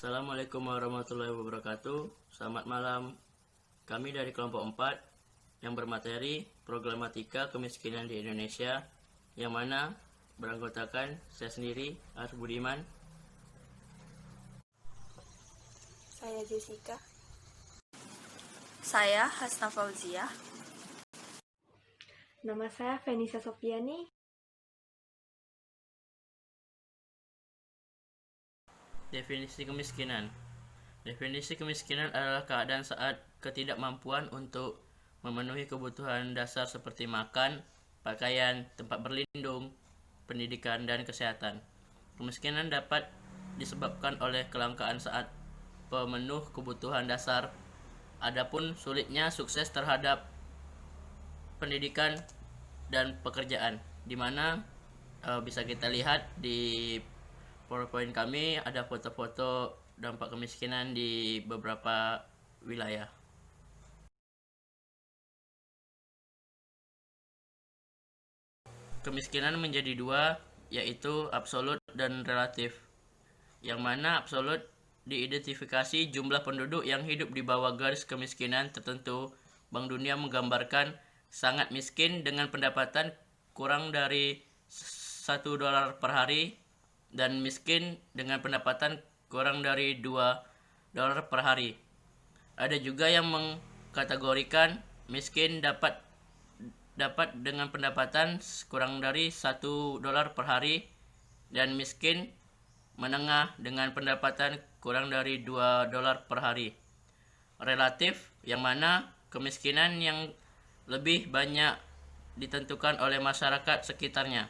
Assalamualaikum warahmatullahi wabarakatuh. Selamat malam. Kami dari kelompok 4 yang bermateri problematika kemiskinan di Indonesia, yang mana beranggotakan saya sendiri, Arif Budiman. Saya Jessica. Saya Hasna Fauzia. Nama saya Venisa Sofiani. Definisi kemiskinan. Definisi kemiskinan adalah keadaan saat ketidakmampuan untuk memenuhi kebutuhan dasar seperti makan, pakaian, tempat berlindung, pendidikan, dan kesehatan. Kemiskinan dapat disebabkan oleh kelangkaan saat pemenuh kebutuhan dasar, adapun sulitnya sukses terhadap pendidikan dan pekerjaan, di mana bisa kita lihat di PowerPoint kami ada foto-foto dampak kemiskinan di beberapa wilayah. Kemiskinan menjadi dua, yaitu absolut dan relatif. Yang mana absolut diidentifikasi jumlah penduduk yang hidup di bawah garis kemiskinan tertentu. Bank Dunia menggambarkan sangat miskin dengan pendapatan kurang dari $1 per hari dan miskin dengan pendapatan kurang dari $2 per hari. Ada juga yang mengkategorikan miskin dapat dengan pendapatan kurang dari $1 per hari dan miskin menengah dengan pendapatan kurang dari $2 per hari. Relatif, yang mana kemiskinan yang lebih banyak ditentukan oleh masyarakat sekitarnya.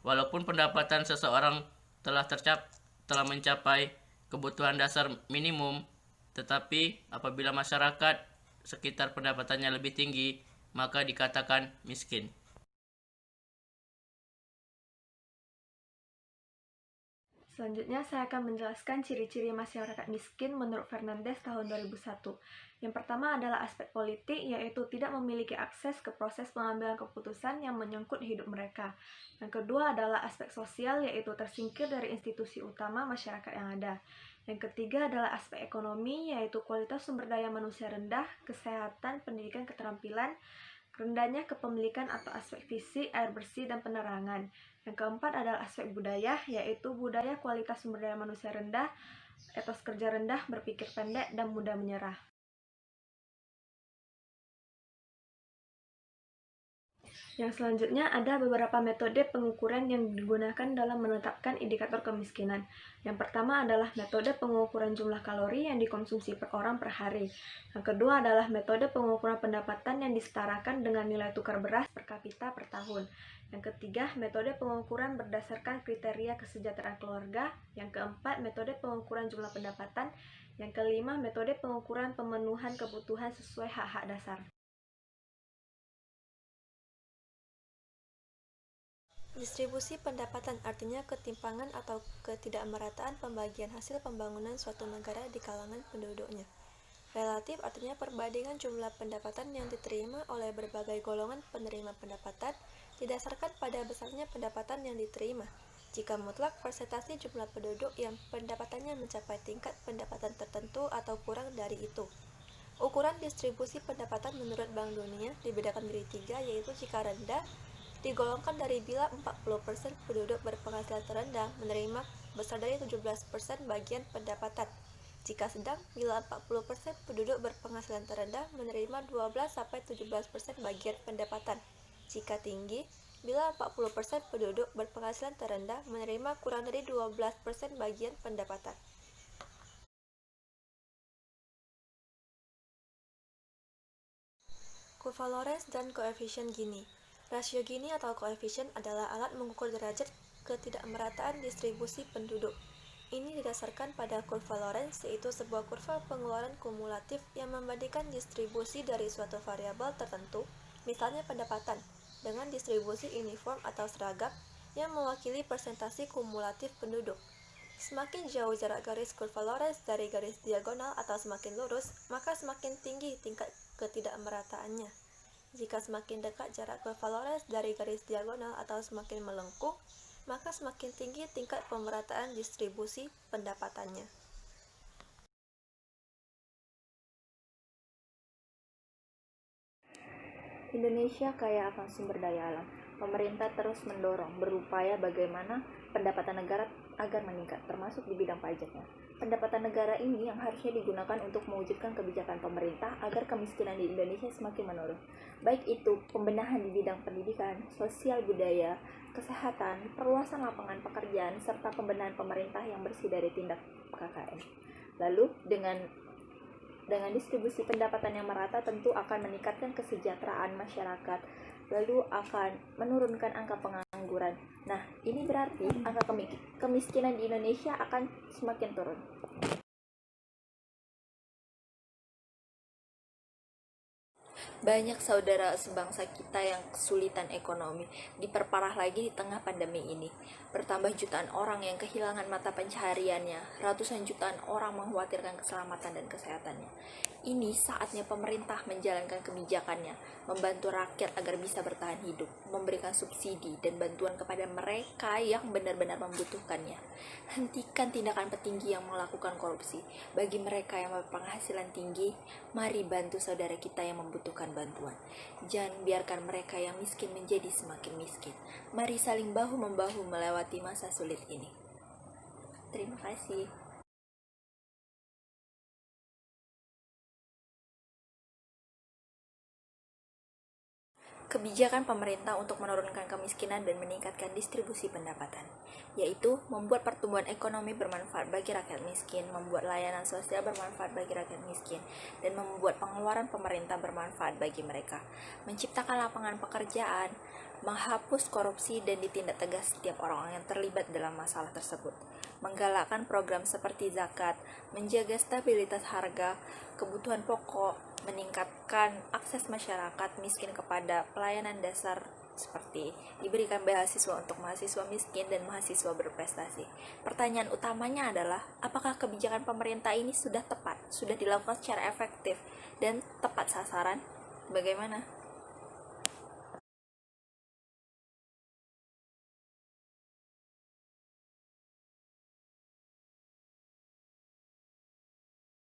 Walaupun pendapatan seseorang telah mencapai kebutuhan dasar minimum, tetapi apabila masyarakat sekitar pendapatannya lebih tinggi, maka dikatakan miskin. Selanjutnya saya akan menjelaskan ciri-ciri masyarakat miskin menurut Fernandes tahun 2001. Yang pertama adalah aspek politik, yaitu tidak memiliki akses ke proses pengambilan keputusan yang menyangkut hidup mereka. Yang kedua adalah aspek sosial, yaitu tersingkir dari institusi utama masyarakat yang ada. Yang ketiga adalah aspek ekonomi, yaitu kualitas sumber daya manusia rendah, kesehatan, pendidikan, keterampilan, rendahnya kepemilikan atau aspek fisik, air bersih, dan penerangan. Yang keempat adalah aspek budaya, yaitu budaya kualitas sumber daya manusia rendah, etos kerja rendah, berpikir pendek, dan mudah menyerah. Yang selanjutnya ada beberapa metode pengukuran yang digunakan dalam menetapkan indikator kemiskinan. Yang pertama adalah metode pengukuran jumlah kalori yang dikonsumsi per orang per hari. Yang kedua adalah metode pengukuran pendapatan yang disetarakan dengan nilai tukar beras per kapita per tahun. Yang ketiga, metode pengukuran berdasarkan kriteria kesejahteraan keluarga. Yang keempat, metode pengukuran jumlah pendapatan. Yang kelima, metode pengukuran pemenuhan kebutuhan sesuai hak-hak dasar. Distribusi pendapatan artinya ketimpangan atau ketidakmerataan pembagian hasil pembangunan suatu negara di kalangan penduduknya. Relatif artinya perbandingan jumlah pendapatan yang diterima oleh berbagai golongan penerima pendapatan didasarkan pada besarnya pendapatan yang diterima. Jika mutlak, persentase jumlah penduduk yang pendapatannya mencapai tingkat pendapatan tertentu atau kurang dari itu. Ukuran distribusi pendapatan menurut Bank Dunia dibedakan menjadi 3, yaitu jika rendah, digolongkan dari bila 40% penduduk berpenghasilan terendah menerima besar dari 17% bagian pendapatan. Jika sedang, bila 40% penduduk berpenghasilan terendah menerima 12-17% bagian pendapatan. Jika tinggi, bila 40% penduduk berpenghasilan terendah menerima kurang dari 12% bagian pendapatan. Kurva Lorenz dan koefisien Gini. Rasio Gini atau koefisien adalah alat mengukur derajat ketidakmerataan distribusi penduduk. Ini didasarkan pada kurva Lorenz, yaitu sebuah kurva pengeluaran kumulatif yang membandingkan distribusi dari suatu variabel tertentu, misalnya pendapatan, dengan distribusi uniform atau seragam yang mewakili persentase kumulatif penduduk. Semakin jauh jarak garis kurva Lorenz dari garis diagonal atau semakin lurus, maka semakin tinggi tingkat ketidakmerataannya. Jika semakin dekat jarak kurva Lorenz dari garis diagonal atau semakin melengkung, maka semakin tinggi tingkat pemerataan distribusi pendapatannya. Indonesia kaya akan sumber daya alam. Pemerintah terus mendorong, berupaya bagaimana pendapatan negara agar meningkat, termasuk di bidang pajaknya. Pendapatan negara ini yang harusnya digunakan untuk mewujudkan kebijakan pemerintah agar kemiskinan di Indonesia semakin menurun. Baik itu pembenahan di bidang pendidikan, sosial budaya, kesehatan, perluasan lapangan pekerjaan, serta pembenahan pemerintah yang bersih dari tindak KKN. Lalu dengan distribusi pendapatan yang merata tentu akan meningkatkan kesejahteraan masyarakat, lalu akan menurunkan angka pengangguran. Nah, ini berarti angka kemiskinan di Indonesia akan semakin turun. Banyak saudara sebangsa kita yang kesulitan ekonomi, diperparah lagi di tengah pandemi ini. Bertambah jutaan orang yang kehilangan mata pencahariannya, ratusan jutaan orang mengkhawatirkan keselamatan dan kesehatannya. Ini saatnya pemerintah menjalankan kebijakannya, membantu rakyat agar bisa bertahan hidup, memberikan subsidi dan bantuan kepada mereka yang benar-benar membutuhkannya. Hentikan tindakan petinggi yang melakukan korupsi. Bagi mereka yang berpenghasilan tinggi, mari bantu saudara kita yang membutuhkan bantuan. Jangan biarkan mereka yang miskin menjadi semakin miskin. Mari saling bahu-membahu melewati masa sulit ini. Terima kasih. Kebijakan pemerintah untuk menurunkan kemiskinan dan meningkatkan distribusi pendapatan, yaitu membuat pertumbuhan ekonomi bermanfaat bagi rakyat miskin, membuat layanan sosial bermanfaat bagi rakyat miskin, dan membuat pengeluaran pemerintah bermanfaat bagi mereka, menciptakan lapangan pekerjaan, menghapus korupsi dan ditindak tegas setiap orang yang terlibat dalam masalah tersebut, menggalakkan program seperti zakat, menjaga stabilitas harga, kebutuhan pokok, meningkatkan akses masyarakat miskin kepada pelayanan dasar seperti diberikan beasiswa untuk mahasiswa miskin dan mahasiswa berprestasi. Pertanyaan utamanya adalah, apakah kebijakan pemerintah ini sudah tepat, sudah dilakukan secara efektif dan tepat sasaran? Bagaimana?